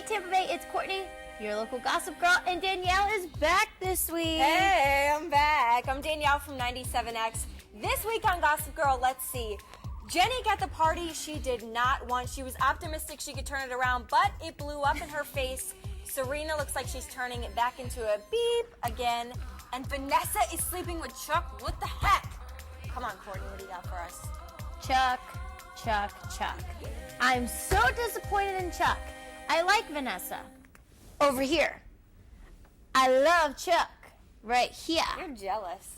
Hey Tampa Bay, it's Courtney, your local gossip girl, and Danielle is back this week. Hey, I'm back. I'm Danielle from 97X. This week on Gossip Girl, let's see. Jenny got the party she did not want. She was optimistic she could turn it around, but it blew up in her face. Serena looks like she's turning it back into a beep again. And Vanessa is sleeping with Chuck. What the heck? Come on, Courtney, what do you got for us? Chuck. I'm so disappointed in Chuck. I like Vanessa. Over here. I love Chuck. Right here. You're jealous.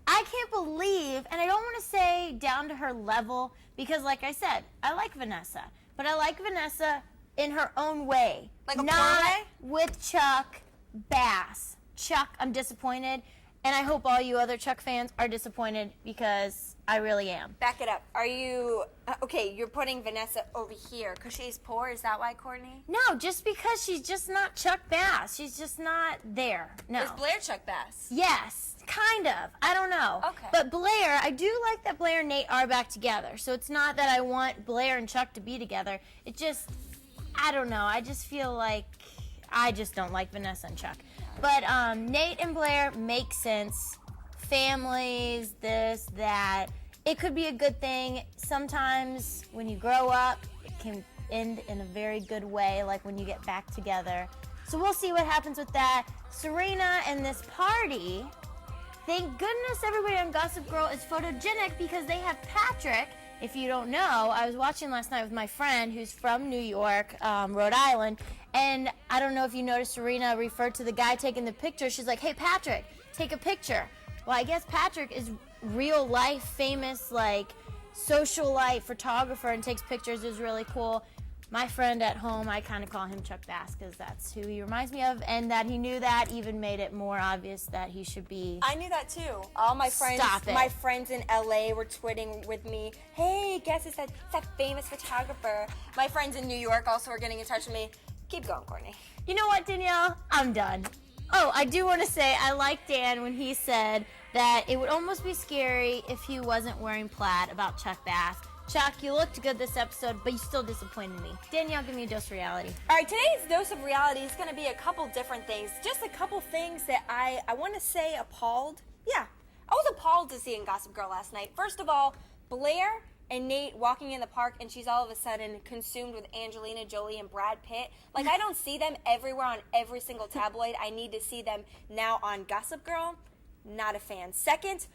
I can't believe, and I don't want to say down to her level, because like I said, I like Vanessa. But I like Vanessa in her own way. Like a not way? with Chuck Bass. Chuck, I'm disappointed. And I hope all you other Chuck fans are disappointed because I really am. Back it up. Are you, okay, you're putting Vanessa over here because she's poor? Is that why, Courtney? No, just because she's just not Chuck Bass. She's just not there. No. Is Blair Chuck Bass? Yes, kind of. I don't know. Okay. But Blair, I do like that Blair and Nate are back together. So it's not that I want Blair and Chuck to be together. It just, I don't know. I just feel like I just don't like Vanessa and Chuck. But Nate and Blair make sense. Families, this, that. It could be a good thing. Sometimes when you grow up, it can end in a very good way, like when you get back together. So we'll see what happens with that. Serena and this party, thank goodness everybody on Gossip Girl is photogenic because they have Patrick. If you don't know, I was watching last night with my friend who's from New York, Rhode Island, and I don't know if you noticed Serena referred to the guy taking the picture. She's like, hey, Patrick, take a picture. Well, I guess Patrick is real life famous, like socialite photographer and takes pictures, is really cool. My friend at home, I kind of call him Chuck Bass because that's who he reminds me of, and that he knew that even made it more obvious that he should be. I knew that too. All my friends, my friends in LA were tweeting with me, hey, guess it's that famous photographer. My friends in New York also were getting in touch with me. Keep going, Courtney. You know what, Danielle? I'm done. Oh, I do want to say I like Dan when he said that it would almost be scary if he wasn't wearing plaid about Chuck Bass. Chuck, you looked good this episode, but you still disappointed me. Danielle, give me a dose of reality. All right, today's dose of reality is going to be a couple different things. Just a couple things that I want to say appalled. Yeah, I was appalled to see in Gossip Girl last night. First of all, Blair and Nate walking in the park, and she's all of a sudden consumed with Angelina Jolie and Brad Pitt. Like, I don't see them everywhere on every single tabloid. I need to see them now on Gossip Girl. Not a fan. Second,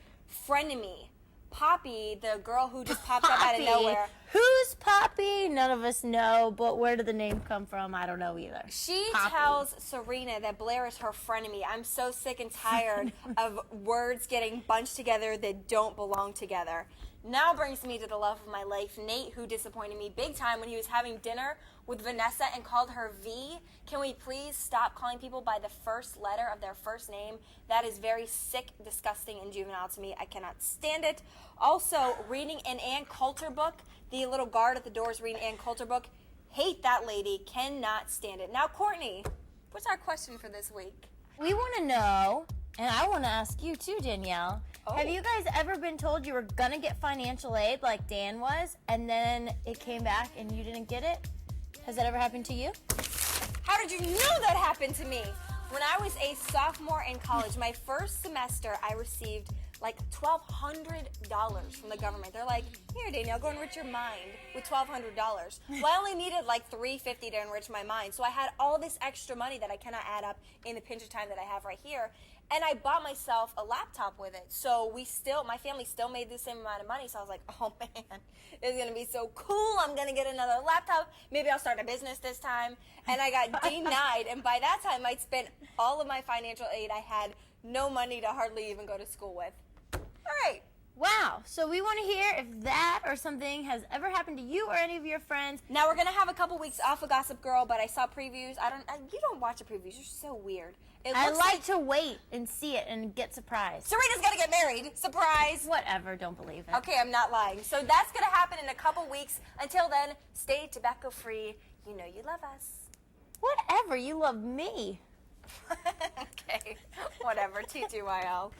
Frenemy. Poppy, the girl who just popped up out of nowhere. Who's Poppy? None of us know, but where did the name come from? I don't know either. She tells Serena that Blair is her frenemy. I'm so sick and tired of words getting bunched together that don't belong together. Now brings me to the love of my life, Nate, who disappointed me big time when he was having dinner with Vanessa and called her V. Can we please stop calling people by the first letter of their first name? That is very sick, disgusting, and juvenile to me. I cannot stand it. Also, reading an Ann Coulter book. The little guard at the door is reading Ann Coulter book. Hate that lady. Cannot stand it. Now, Courtney, what's our question for this week? We want to know, and I want to ask you too, Danielle. Oh. Have you guys ever been told you were going to get financial aid like Dan was, and then it came back and you didn't get it? Has that ever happened to you? How did you know that happened to me? When I was a sophomore in college, my first semester, I received like $1,200 from the government. They're like, here, Danielle, go enrich your mind with $1,200. Well, I only needed like $350 to enrich my mind. So I had all this extra money that I cannot add up in the pinch of time that I have right here. And I bought myself a laptop with it. So my family still made the same amount of money. So I was like, oh man, it's going to be so cool. I'm going to get another laptop. Maybe I'll start a business this time. And I got denied. And by that time, I'd spent all of my financial aid. I had no money to hardly even go to school with. All right. Wow. So we want to hear if that or something has ever happened to you or any of your friends. Now we're going to have a couple weeks off of Gossip Girl, but I saw previews. You don't watch the previews. You're so weird. I like to wait and see it and get surprised. Serena's going to get married. Surprise. Whatever. Don't believe it. Okay, I'm not lying. So that's going to happen in a couple weeks. Until then, stay tobacco free. You know you love us. Whatever. You love me. Okay. Whatever. TTYL.